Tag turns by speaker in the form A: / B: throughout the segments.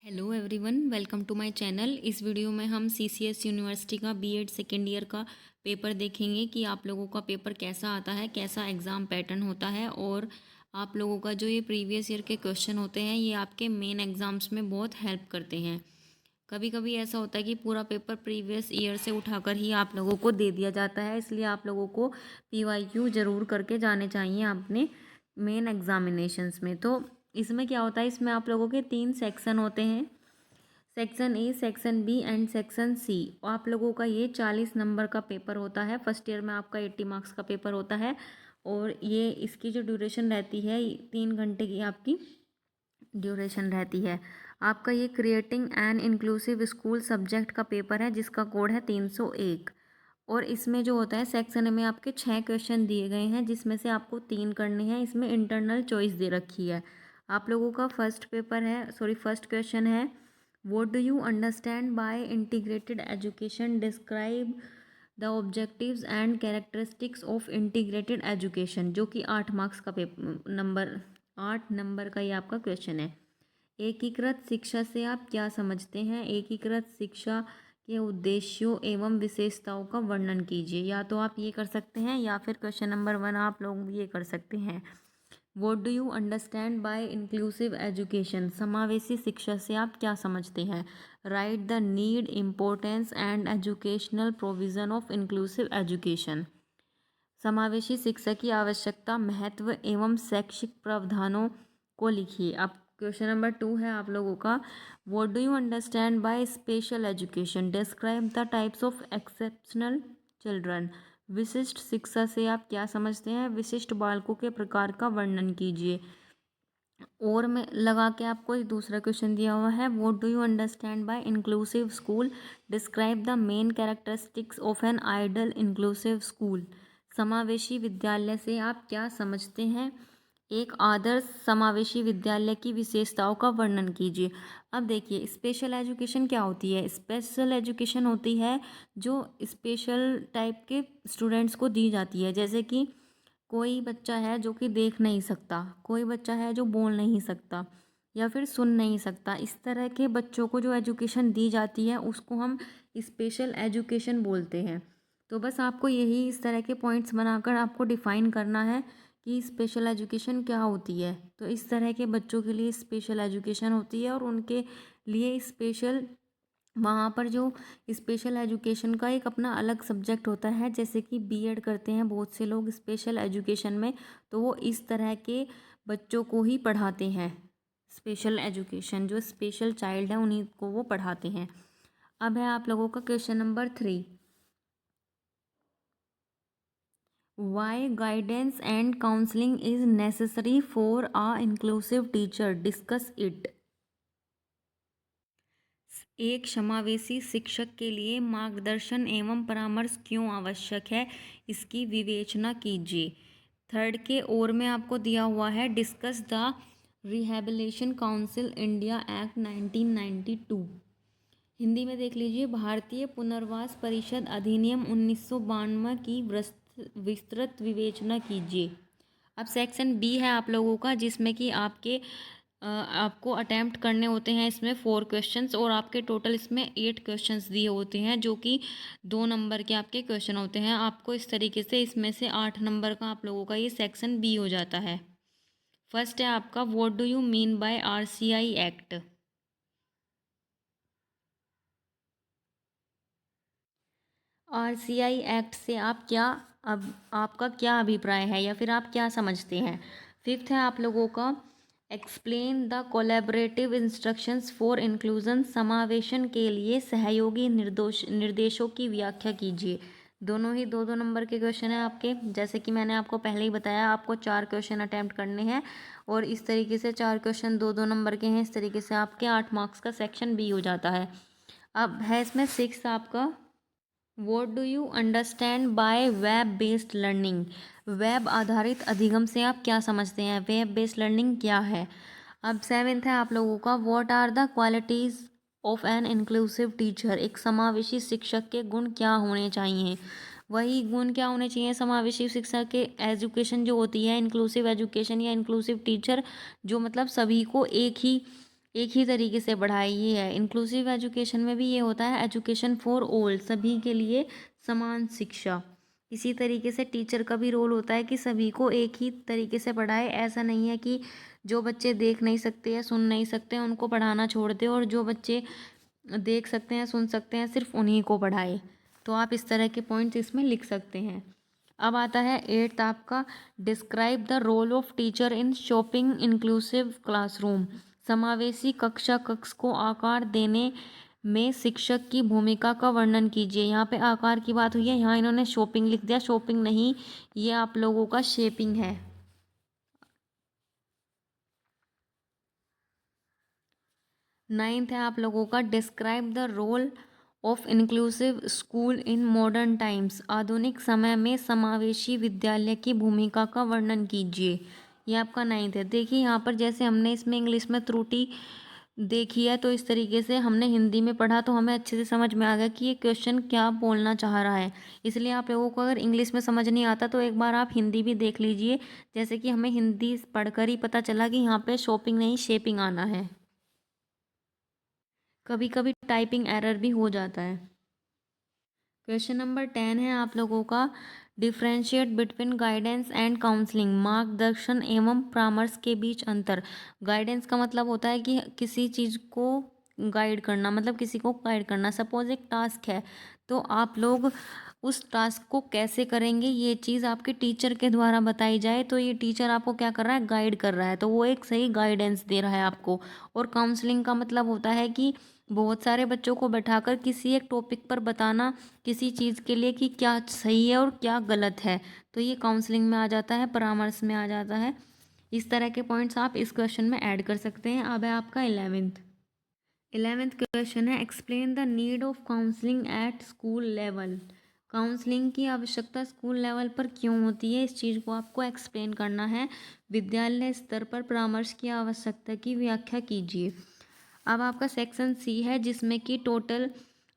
A: Hello everyone, welcome to my channel. इस video में हम सीसीएस यूनिवर्सिटी का बीएड सेकेंड ईयर का पेपर देखेंगे कि आप लोगों का पेपर कैसा आता है, कैसा एग्ज़ाम पैटर्न होता है और आप लोगों का जो ये प्रीवियस ईयर के क्वेश्चन होते हैं ये आपके मेन एग्ज़ाम्स में बहुत हेल्प करते हैं। कभी कभी ऐसा होता है कि पूरा पेपर प्रीवियस ईयर से उठाकर ही आप लोगों को दे दिया जाता है, इसलिए आप लोगों को पीवाईक्यू ज़रूर करके जाने चाहिए अपने मेन एग्जामिनेशंस में। तो इसमें क्या होता है, इसमें आप लोगों के 3 सेक्शन होते हैं, section A, section B and section C. आप लोगों का ये 40 नंबर का पेपर होता है। फर्स्ट ईयर में आपका 80 मार्क्स का पेपर होता है और ये इसकी जो ड्यूरेशन रहती है 3 घंटे की आपकी ड्यूरेशन रहती है। आपका ये creating an inclusive school subject का पेपर है जिसका कोड है 301। और इसमें जो होता है सेक्शन में आपके 6 क्वेश्चन दिए गए हैं जिसमें से आपको 3 करने हैं। इसमें इंटरनल चॉइस दे रखी है। आप लोगों का फर्स्ट क्वेश्चन है, what do you understand bye integrated education, describe the objectives and characteristics of integrated education, जो कि 8 मार्क्स का पेपर 8 नंबर का ये आपका क्वेश्चन है। एकीकृत शिक्षा से आप क्या समझते हैं? एकीकृत शिक्षा के उद्देश्यों एवं विशेषताओं का वर्णन कीजिए। या तो आप ये कर सकते हैं या फिर क्वेश्चन नंबर 1 आप लोग ये कर सकते हैं, what do you understand by inclusive education, समावेशी शिक्षा से आप क्या समझते हैं? Right the need, importance and educational provision of inclusive education, समावेशी शिक्षा की आवश्यकता, महत्व एवं शैक्षिक प्रावधानों को लिखिए। अब क्वेश्चन नंबर 2 है आप लोगों का, what do you understand by special education, describe the types of exceptional children, विशिष्ट शिक्षा से आप क्या समझते हैं? विशिष्ट बालकों के प्रकार का वर्णन कीजिए। और में लगा के आपको एक दूसरा क्वेश्चन दिया हुआ है, what do you understand by inclusive school, describe the main characteristics of an ideal inclusive school, समावेशी विद्यालय से आप क्या समझते हैं? एक आदर्श समावेशी विद्यालय की विशेषताओं का वर्णन कीजिए। अब देखिए, स्पेशल एजुकेशन क्या होती है? स्पेशल एजुकेशन होती है जो स्पेशल टाइप के स्टूडेंट्स को दी जाती है। जैसे कि कोई बच्चा है जो कि देख नहीं सकता, कोई बच्चा है जो बोल नहीं सकता या फिर सुन नहीं सकता, इस तरह के बच्चों को जो एजुकेशन दी जाती है उसको हम स्पेशल एजुकेशन बोलते हैं। तो बस आपको यही इस तरह के पॉइंट्स बनाकर आपको डिफाइन करना है कि स्पेशल एजुकेशन क्या होती है। तो इस तरह के बच्चों के लिए स्पेशल एजुकेशन होती है और उनके लिए स्पेशल वहाँ पर जो स्पेशल एजुकेशन का एक अपना अलग सब्जेक्ट होता है। जैसे कि बीएड करते हैं बहुत से लोग स्पेशल एजुकेशन में, तो वो इस तरह के बच्चों को ही पढ़ाते हैं। स्पेशल एजुकेशन जो स्पेशल चाइल्ड है उन्हीं को वो पढ़ाते हैं। अब है आप लोगों का question number 3, why guidance and counselling is necessary for a inclusive teacher, discuss it. एक समावेशी शिक्षक के लिए मार्गदर्शन एवं परामर्श क्यों आवश्यक है, इसकी विवेचना कीजिए। थर्ड के ओर में आपको दिया हुआ है, discuss the rehabilitation council India act 1992। Hindi में देख लीजिए, भारतीय पुनर्वास परिषद अधिनियम 1992 की विस्तृत विवेचना कीजिए। अब सेक्शन बी है आप लोगों का, जिसमें कि आपको अटैम्प्ट करने होते हैं इसमें 4 क्वेश्चंस और आपके टोटल इसमें 8 क्वेश्चंस दिए होते हैं जो कि 2 नंबर के आपके क्वेश्चन होते हैं। आपको इस तरीके से इसमें से 8 नंबर का आप लोगों का ये सेक्शन बी हो जाता है। फर्स्ट है आपका, what do you mean by RCI act. RCI act से आप क्या, अब आपका क्या अभिप्राय है या फिर आप क्या समझते हैं? फिफ्थ है आप लोगों का, explain the collaborative instructions for inclusion, समावेशन के लिए सहयोगी निर्देशों की व्याख्या कीजिए। दोनों ही 2-2 नंबर के क्वेश्चन हैं आपके। जैसे कि मैंने आपको पहले ही बताया, आपको 4 क्वेश्चन अटैम्प्ट करने हैं और इस तरीके से 4 क्वेश्चन 2-2 नंबर के हैं। इस तरीके से आपके 8 मार्क्स का सेक्शन बी हो जाता है। अब है इसमें 6 आपका, what do you understand bye web based learning, web आधारित अधिगम से आप क्या समझते हैं? वेब बेस्ड लर्निंग क्या है? अब 7th है आप लोगों का, what are the qualities of an inclusive teacher, एक समावेशी शिक्षक के गुण क्या होने चाहिए? वही गुण क्या होने चाहिए समावेशी शिक्षा के? एजुकेशन जो होती है, इंक्लूसिव एजुकेशन या इंक्लूसिव टीचर, जो मतलब सभी को एक ही एक ही तरीके से पढ़ाए, ये है। इंक्लूसिव एजुकेशन में भी ये होता है, एजुकेशन फॉर ऑल, सभी के लिए समान शिक्षा। इसी तरीके से टीचर का भी रोल होता है कि सभी को एक ही तरीके से पढ़ाए। ऐसा नहीं है कि जो बच्चे देख नहीं सकते या सुन नहीं सकते उनको पढ़ाना छोड़ दे, और जो बच्चे देख सकते हैं सुन सकते हैं सिर्फ उन्हीं को पढ़ाए। तो आप इस तरह के पॉइंट्स इसमें लिख सकते हैं। अब आता है 8th आपका, describe the role of teacher in shopping inclusive classroom. समावेशी कक्षा कक्ष को आकार देने में शिक्षक की भूमिका का वर्णन कीजिए। यहाँ पे आकार की बात हुई है, यहाँ इन्होंने शॉपिंग लिख दिया, शॉपिंग नहीं, ये आप लोगों का शेपिंग है। 9th है आप लोगों का, describe the role of inclusive school in modern times. आधुनिक समय में समावेशी विद्यालय की भूमिका का वर्णन कीजिए। ये आपका 9th है। देखिए यहाँ पर जैसे हमने इसमें इंग्लिश में त्रुटि देखी है, तो इस तरीके से हमने हिंदी में पढ़ा तो हमें अच्छे से समझ में आ गया कि ये क्वेश्चन क्या बोलना चाह रहा है। इसलिए आप लोगों को अगर इंग्लिश में समझ नहीं आता तो एक बार आप हिंदी भी देख लीजिए। जैसे कि हमें हिंदी पढ़कर ही पता चला कि यहाँ पे शॉपिंग नहीं शेपिंग आना है। कभी कभी टाइपिंग एरर भी हो जाता है। क्वेश्चन नंबर 10 है आप लोगों का, differentiate between guidance and counselling. मार्गदर्शन एवं परामर्श के बीच अंतर। गाइडेंस का मतलब होता है कि किसी चीज़ को गाइड करना, मतलब किसी को गाइड करना। सपोज एक टास्क है तो आप लोग उस टास्क को कैसे करेंगे, ये चीज़ आपके टीचर के द्वारा बताई जाए तो ये टीचर आपको क्या कर रहा है, गाइड कर रहा है, तो वो एक सही गाइडेंस दे रहा है आपको। और काउंसलिंग का मतलब होता है कि बहुत सारे बच्चों को बैठाकर किसी एक टॉपिक पर बताना किसी चीज़ के लिए कि क्या सही है और क्या गलत है, तो ये काउंसलिंग में आ जाता है, परामर्श में आ जाता है। इस तरह के पॉइंट्स आप इस क्वेश्चन में ऐड कर सकते हैं। अब है आपका 11th क्वेश्चन है, explain the need of counselling at school level. Counselling की आवश्यकता स्कूल लेवल पर क्यों होती है, इस चीज़ को आपको एक्सप्लेन करना है। विद्यालय स्तर पर परामर्श की आवश्यकता की व्याख्या कीजिए। अब आपका सेक्शन सी है जिसमें कि टोटल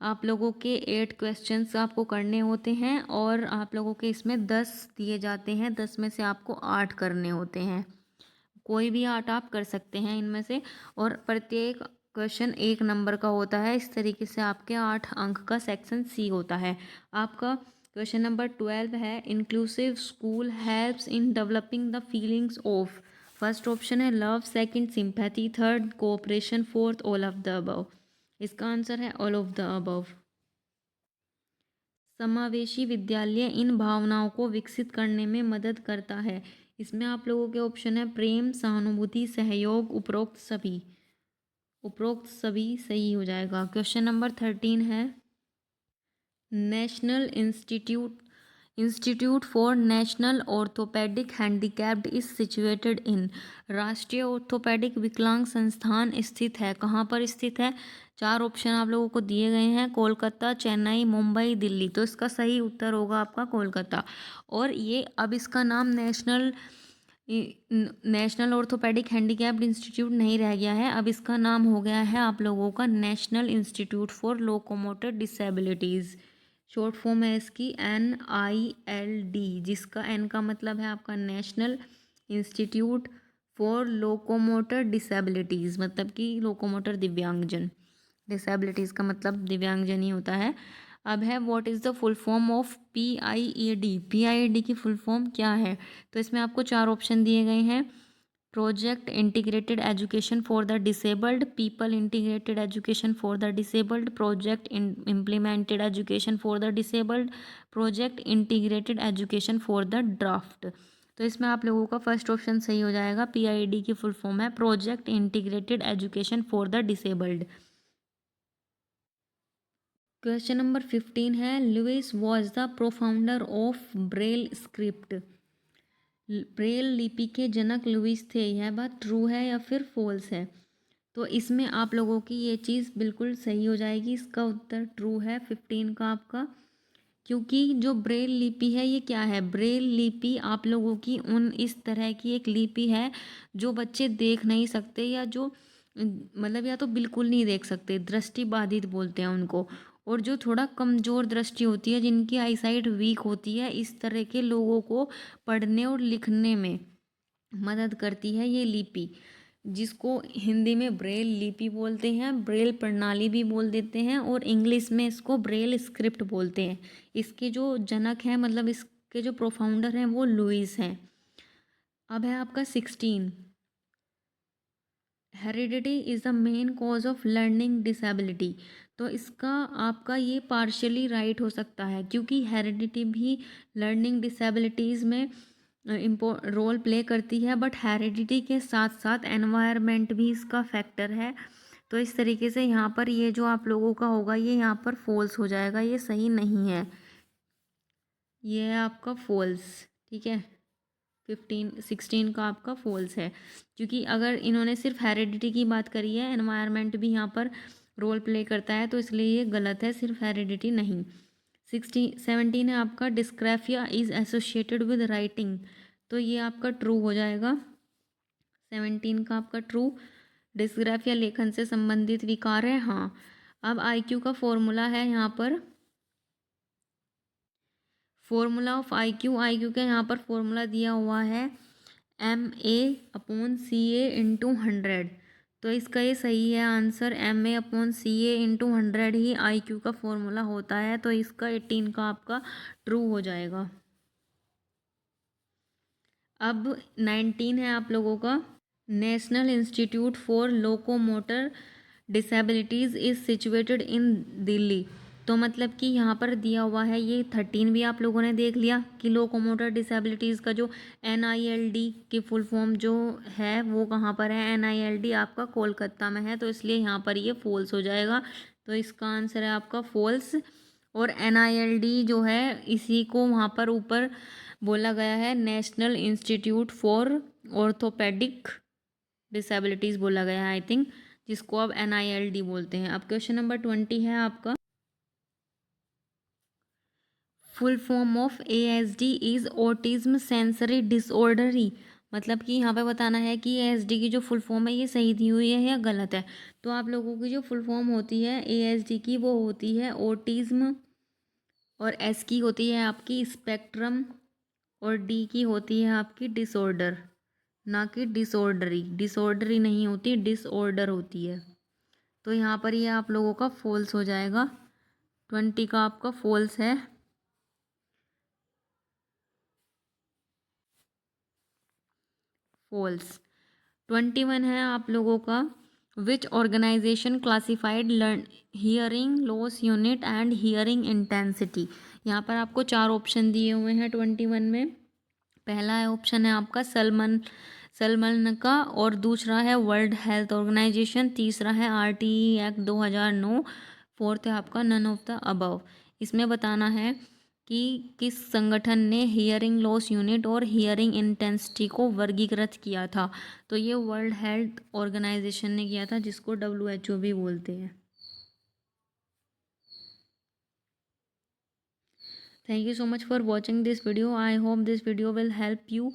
A: आप लोगों के 8 क्वेश्चंस आपको करने होते हैं, और आप लोगों के इसमें 10 दिए जाते हैं। 10 में से आपको 8 करने होते हैं। कोई भी 8 आप कर सकते हैं इनमें से, और प्रत्येक क्वेश्चन 1 नंबर का होता है। इस तरीके से आपके 8 अंक का सेक्शन सी होता है। आपका क्वेश्चन नंबर 12 है, inclusive school helps in developing the feelings of. First option है love, second sympathy, third cooperation, fourth all of the above. इसका आंसर है ऑल ऑफ द अबव। समावेशी विद्यालय इन भावनाओं को विकसित करने में मदद करता है। इसमें आप लोगों के ऑप्शन है प्रेम, सहानुभूति, सहयोग, उपरोक्त सभी सही हो जाएगा। क्वेश्चन नंबर 13 है, national institute for national orthopaedic handicapped is situated in. राष्ट्रीय ऑर्थोपेडिक विकलांग संस्थान स्थित है, कहाँ पर स्थित है। 4 ऑप्शन आप लोगों को दिए गए हैं, कोलकाता, चेन्नई, मुंबई, दिल्ली। तो इसका सही उत्तर होगा आपका कोलकाता। और ये अब इसका नाम नेशनल ऑर्थोपेडिक हैंडीकैप्ड इंस्टीट्यूट नहीं रह गया है, अब इसका नाम हो गया है आप लोगों का national institute for locomotor disabilities. Short form है इसकी NILD, जिसका N का मतलब है आपका national institute for locomotor disabilities, मतलब कि लोकोमोटर दिव्यांगजन। डिसेबिलिटीज़ का मतलब दिव्यांगजन ही होता है। अब है what is the full form of PIED। PIED की फुल फॉर्म क्या है, तो इसमें आपको 4 ऑप्शन दिए गए हैं। Project integrated education for the disabled, people integrated education for the disabled, project implemented education for the disabled, project integrated education for the draft. तो इसमें आप लोगों का फर्स्ट ऑप्शन सही हो जाएगा। PIED की फुल फॉर्म है project integrated education for the disabled. Question number 15 है, Louis was the profounder of Braille script. Braille लिपि के जनक लुइस थे, यह बात ट्रू है या फिर फॉल्स है। तो इसमें आप लोगों की ये चीज़ बिल्कुल सही हो जाएगी, इसका उत्तर ट्रू है 15 का आपका। क्योंकि जो ब्रेल लिपि है ये क्या है, ब्रेल लिपि आप लोगों की इस तरह की एक लिपि है जो बच्चे देख नहीं सकते, या जो मतलब या तो बिल्कुल नहीं देख सकते, दृष्टि बाधित बोलते हैं उनको। और जो थोड़ा कमज़ोर दृष्टि होती है, जिनकी आईसाइट वीक होती है, इस तरह के लोगों को पढ़ने और लिखने में मदद करती है ये लिपि। जिसको हिंदी में ब्रेल लिपि बोलते हैं, ब्रेल प्रणाली भी बोल देते हैं, और इंग्लिश में इसको ब्रेल स्क्रिप्ट बोलते हैं। इसके जो जनक हैं, मतलब इसके जो प्रोफाउंडर हैं, वो लुईस हैं। अब है आपका 16, heredity is the main cause of learning disability. तो इसका आपका ये पार्शियली राइट हो सकता है, क्योंकि हेरिडिटी भी लर्निंग डिसेबिलिटीज़ में रोल प्ले करती है, बट हेरिडिटी के साथ साथ एनवायरनमेंट भी इसका फैक्टर है। तो इस तरीके से यहाँ पर ये जो आप लोगों का होगा, ये यहाँ पर फॉल्स हो जाएगा, ये सही नहीं है, ये है आपका फॉल्स। ठीक है, 16 का आपका फॉल्स है, क्योंकि अगर इन्होंने सिर्फ हेरिडिटी की बात करी है, एनवायरनमेंट भी यहाँ पर रोल प्ले करता है, तो इसलिए ये गलत है, सिर्फ हेरिडिटी नहीं। 17 है आपका, dysgraphia is associated with writing. तो ये आपका ट्रू हो जाएगा, 17 का आपका ट्रू। डिस्ग्राफिया लेखन से संबंधित विकार है, हाँ। अब IQ का फॉर्मूला है यहाँ पर, फॉर्मूला ऑफ IQ का यहाँ पर फॉर्मूला दिया हुआ है MA/CA/100। तो इसका ये सही है आंसर, MA/CA/100 ही IQ का फॉर्मूला होता है। तो इसका 18 का आपका ट्रू हो जाएगा। अब 19 है आप लोगों का, national institute for locomotor disabilities is situated in Delhi. तो मतलब कि यहाँ पर दिया हुआ है, ये 13 भी आप लोगों ने देख लिया कि लोकोमोटर डिसेबिलिटीज़ का जो NILD की फुल फॉर्म जो है वो कहाँ पर है, NILD आपका कोलकाता में है, तो इसलिए यहाँ पर ये फॉल्स हो जाएगा। तो इसका आंसर है आपका फॉल्स। और NILD जो है, इसी को वहाँ पर ऊपर बोला गया है national institute for orthopaedic disabilities बोला गया है, आई थिंक, जिसको अब NILD बोलते हैं। अब क्वेश्चन नंबर 20 है आपका, full form of ASD is autism sensory disorder. मतलब कि यहाँ पे बताना है कि ASD की जो फुल फॉर्म है ये सही दी हुई है या गलत है। तो आप लोगों की जो फुल फॉर्म होती है ASD की, वो होती है ऑटिज्म, और S की होती है आपकी स्पेक्ट्रम, और D की होती है आपकी डिसऑर्डर, ना कि डिसऑर्डरी। डिसऑर्डरी नहीं होती, डिसऑर्डर होती है। तो यहाँ पर ये आप लोगों का फॉल्स हो जाएगा, 20 का आपका फॉल्स है। फॉल्स। 21 है आप लोगों का, which organization classified learn hearing loss unit and hearing intensity. यहाँ पर आपको 4 ऑप्शन दिए हुए हैं 21 में। पहला ऑप्शन है आपका सलमन का, और दूसरा है वर्ल्ड हेल्थ ऑर्गेनाइजेशन, तीसरा है RTE एक्ट 2009, फोर्थ है आपका नन ऑफ द अबव। इसमें बताना है कि किस संगठन ने हियरिंग लॉस यूनिट और हियरिंग इंटेंसिटी को वर्गीकृत किया था। तो ये वर्ल्ड हेल्थ ऑर्गेनाइजेशन ने किया था, जिसको WHO भी बोलते हैं। Thank you so much for watching this video. I hope this video will help you,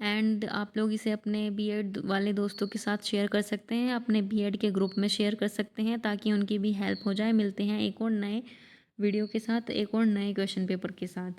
A: and आप लोग इसे अपने BEd वाले दोस्तों के साथ शेयर कर सकते हैं, अपने BEd के ग्रुप में शेयर कर सकते हैं, ताकि उनकी भी हेल्प हो जाए। मिलते हैं एक और नए वीडियो के साथ, एक और नए क्वेश्चन पेपर के साथ।